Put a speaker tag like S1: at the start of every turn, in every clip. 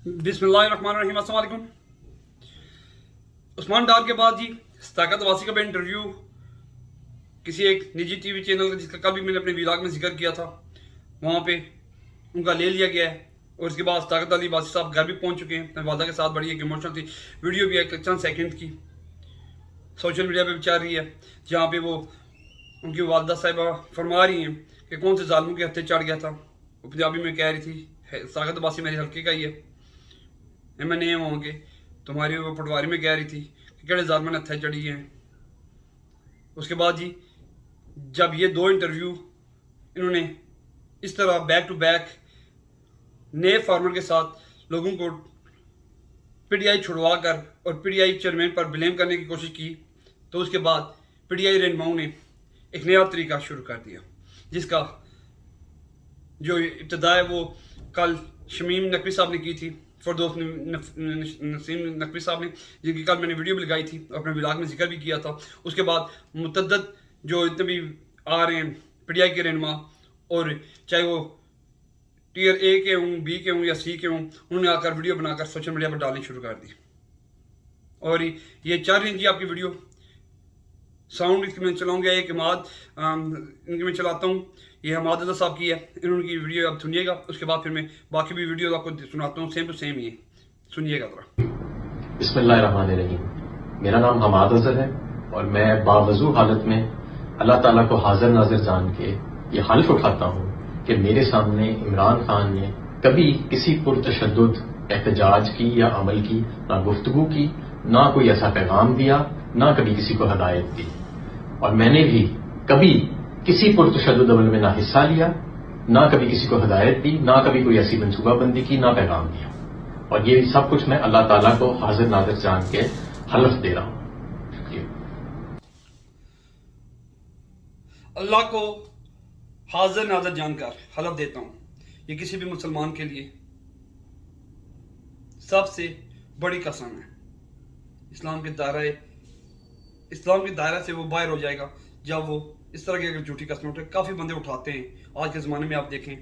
S1: बिस्मिल्लाहिर्रहमानिर्रहीम। अस्सलाम वालेकुम। उस्मान डार के बाद जी ताकत वासी का भी इंटरव्यू किसी एक निजी टीवी चैनल का, जिसका कल भी मैंने अपने व्लॉग में जिक्र किया था, वहाँ पे उनका ले लिया गया है। और उसके बाद ताकत अली वासी साहब घर भी पहुँच चुके हैं अपने वालदा के साथ। बड़ी एक इमोशनल थी वीडियो भी है, चंद सेकंड की, सोशल मीडिया पे भी चल रही है, जहाँ पे वो उनकी वालदा साहिबा फरमा रही हैं कि कौन से जालिमों के हत्थे चढ़ गया था। वो पंजाबी में कह रही थी, ताकत वासी मेरे हल्के का ही है, मैं नहीं वहाँ के, तुम्हारी वो पटवारी में कह रही थी कि केड़े जालम ने हत्थे चढ़ी हैं। उसके बाद जी जब ये दो इंटरव्यू इन्होंने इस तरह बैक टू बैक नए फॉर्मेट के साथ लोगों को पीटीआई छुड़वा कर और पीटीआई चेयरमैन पर ब्लेम करने की कोशिश की, तो उसके बाद पीटीआई रहनुमाओं ने एक नया तरीका शुरू कर दिया, जिसका जो इब्तदा है वो कल शमीम नकवी साहब ने की थी, फरदौस नसीम नकवी साहब ने, जिनकी कल मैंने वीडियो भी लगाई थी, अपने व्लॉग में जिक्र भी किया था। उसके बाद मुतद्दद जो इतने भी आ रहे हैं पीटीआई के रहनुमा, और चाहे वो टीयर ए के हों, बी के हों या सी के हों, उन्होंने आकर वीडियो बनाकर सोशल मीडिया पर डालनी शुरू कर दी। और ये चल रही थी आपकी वीडियो। साउंड इसकी मैं चलाऊंगा, एक इमाद इनकी मैं चलाता हूँ, ये हमाद अदा साहब की है, इन्होंने की वीडियो आप सुनिएगा। उसके बाद फिर मैं बाकी भी वीडियो आपको सुनाता हूँ, सेम टू सेम ये सुनिएगा जरा।
S2: बिस्मिल्लाहिर्रहमानिर्रहीम। मेरा नाम हमाद अजहर है और मैं बावजू हालत में अल्लाह ताला को हाजिर नाजिर जान के ये हल्फ उठाता हूँ कि मेरे सामने इमरान खान ने कभी किसी पुरतशद्दुद एहतजाज की या अमल की ना गुफ्तगू की, ना कोई ऐसा पैगाम दिया, ना कभी किसी को हदायत दी। और मैंने भी कभी किसी पुरतशद्दुद अमल में ना हिस्सा लिया, ना कभी किसी को हदायत दी, ना कभी कोई ऐसी मंसूबाबंदी की, ना पैगाम दिया। और ये सब कुछ मैं अल्लाह ताला को हाजिर नाजिर जान के हल्फ दे रहा हूं।
S1: अल्लाह को हाजिर नाजिर जानकर हलफ देता हूँ, ये किसी भी मुसलमान के लिए सबसे बड़ी कसम है। इस्लाम के दायरा से वो बाहर हो जाएगा जब वो इस तरह की अगर झूठी कसमें उठे। काफ़ी बंदे उठाते हैं आज के ज़माने में, आप देखें।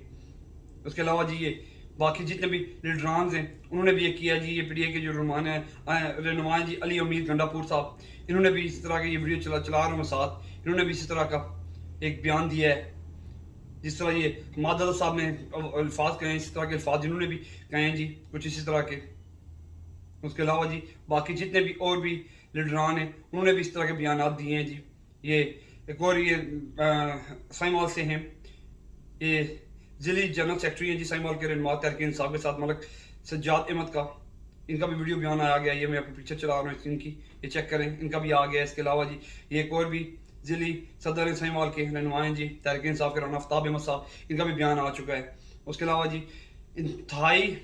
S1: उसके अलावा जी ये बाकी जितने भी लीडरान हैं उन्होंने भी ये किया जी। ये पीटीआई के जो रहनुमा जी अली उम्मीद गंडापुर साहब, इन्होंने भी इस तरह की ये वीडियो चला रहा हूँ साथ, इन्होंने भी इसी तरह का एक बयान दिया है। जिस तरह ये मादल साहब ने अल्फाज कहे, इसी तरह के अल्फाज जिन्होंने भी कहे हैं जी, कुछ इसी तरह के। उसके अलावा जी बाकी जितने भी और भी लीडरान हैं उन्होंने भी इस तरह के बयान दिए हैं जी। ये एक और ये साइमॉल से हैं, ये जिली जनरल सेक्रेटरी हैं जी साइमॉल के रहनुमा तहरीक इंसाफ के साथ, मलक सज्जाद अहमद का, इनका भी वीडियो बयान आया गया। ये मैं आपको पिक्चर चला रहा हूँ इनकी, ये चेक करें, इनका भी आ गया। इसके अलावा जी ये एक और भी जिली सदर साइमॉल के रहनुमा हैं जी तहरीक इंसाफ के राना आफ्ताब अहमद साहब, इनका भी बयान आ चुका है। उसके अलावा जी इंतहाई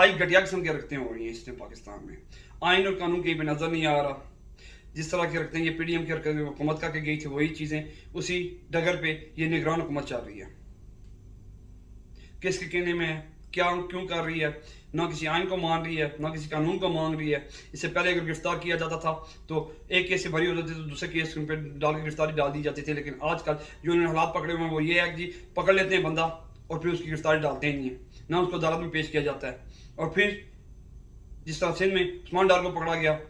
S1: घटिया किस्म के रखते हो रही हैं इसमें पाकिस्तान में, आइन और कानून कहीं पे नजर नहीं आ रहा। जिस तरह के रखते हैं ये पीडीएम के हुकूमत करके गई थी, वही चीजें उसी डगर पे ये निगरान हुकूमत चल रही है। किसके कहने में क्या क्यों कर रही है, ना किसी आइन को मान रही है, ना किसी कानून को मान रही है। इससे पहले अगर गिरफ्तार किया जाता था तो एक केस से भरी हो जाती, तो दूसरे केस पे डाल के गिरफ्तारी डाल दी जाती थी। लेकिन आजकल जो उन्होंने हालात पकड़े हुए हैं वो ये है कि जी पकड़ लेते हैं बंदा और फिर उसकी गिरफ्तारी डालते ही नहीं है, ना उसको अदालत में पेश किया जाता है। और फिर जिस तरह सिंध में उस्मान डार को पकड़ा गया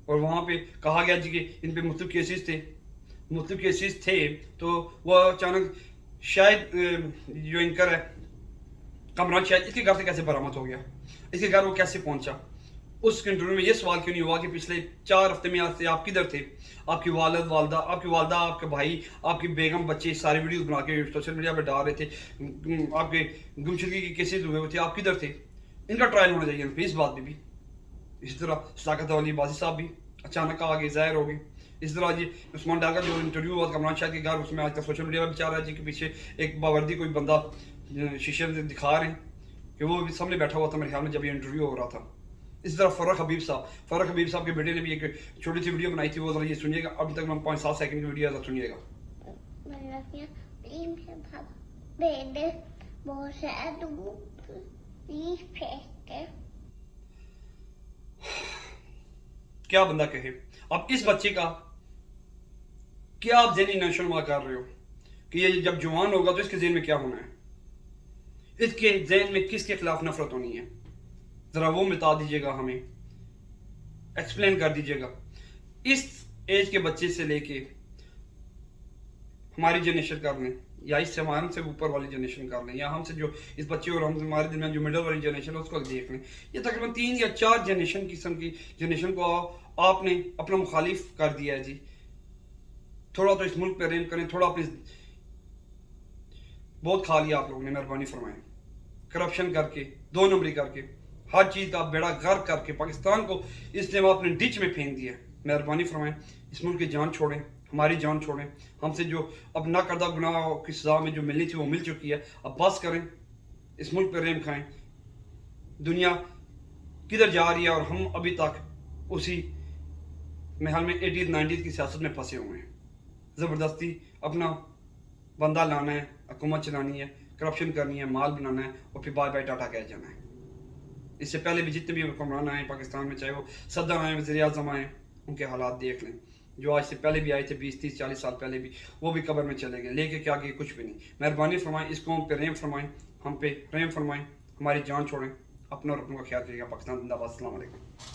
S1: और वहाँ पे कहा गया जी कि इन पे मुख्तलिफ केसेस थे, तो वह अचानक शायद जो एंकर है कमरान, शायद इसके घर से कैसे बरामद हो गया, इसके घर वो कैसे पहुंचा। उस इंटरव्यू में ये सवाल क्यों नहीं हुआ कि पिछले 4 हफ्ते में से आप किधर थे, आपकी वालदा, आपके भाई, आपकी बेगम, बच्चे सारे वीडियो बना के सोशल मीडिया पर डाल रहे थे, आपके गुमशुदगी के केसेस हुए थे, आप किधर थे। इनका ट्रायल होना चाहिए इस बात में भी। इसी तरह ताकत अली वासी साहब भी अचानक आ गए, जाहिर हो गए। इस तरह जी उस्मान डार का जो इंटरव्यू हुआ कमरान शाह के घर, उसमें आजकल सोशल मीडिया पर भी चल रहा है जी कि पीछे एक बावर्दी कोई बंदा शीशे में दिखा रहे हैं कि वो भी सामने बैठा हुआ था मेरे ख्याल में जब ये इंटरव्यू हो रहा था। इसी तरह फर्रुख हबीब साहब के बेटे ने भी एक छोटी सी वीडियो बनाई थी, वो जरा ये सुनिएगा। अभी तक मैं 5-7 सेकंड की वीडियो सुनिएगा। क्या बंदा कहे। अब इस बच्चे का क्या आप ज़हनी नशोनुमा कर रहे हो कि ये जब जवान होगा तो इसके ज़हन में क्या होना है। इसके जहन में किसके खिलाफ नफरत होनी है, ज़रा वो बता दीजिएगा, हमें एक्सप्लेन कर दीजिएगा। इस एज के बच्चे से लेके हमारी जनरेशन कर लें, या इससे हमसे ऊपर वाली जनरेशन कर लें, या हमसे जो इस बच्चे और हम हमारे दिल में जो मिडिल वाली जनरेशन है उसको देख लें, ये तकरीबन 3 या 4 जनरेशन किस्म की जनरेशन को आपने अपना मुखालिफ कर दिया है जी। थोड़ा तो इस मुल्क पे रेम करें, थोड़ा अपने बहुत खा लिया आप लोगों ने, मेहरबानी फरमाएं। करप्शन करके, 2 नंबरी करके, हर चीज़ का बेड़ा गर्क करके पाकिस्तान को इसलिए आपने डिच में फेंक दिया। मेहरबानी फरमाएं, इस मुल्क की जान छोड़ें, हमारी जान छोड़ें। हमसे जो अब ना करदा गुनाह की सजा में जो मिलनी थी वो मिल चुकी है, अब बस करें, इस मुल्क पर रेम खाएं। दुनिया किधर जा रही है और हम अभी तक उसी महल में 80s 90s की सियासत में फंसे हुए हैं। ज़बरदस्ती अपना बंदा लाना है, हुकूमत चलानी है, करप्शन करनी है, माल बनाना है और फिर बाय बाय टाटा कह जाना है। इससे पहले भी जितने भी हुक्मरान आए पाकिस्तान में, चाहे वो सदर आए, वज़ीर आज़म आए, उनके हालात देख लें। जो आज से पहले भी आए थे 20 30 40 साल पहले भी, वो भी कब्र में चले गए, लेके क्या गए, कुछ भी नहीं। मेहरबानी फरमाएं, इस कौम पे रेम फरमाएं, हम पे रेम फरमाएं, हमारी जान छोड़ें, अपना और अपनों का ख्याल करिएगा। पाकिस्तान जिंदाबाद। अस्सलाम वालेकुम।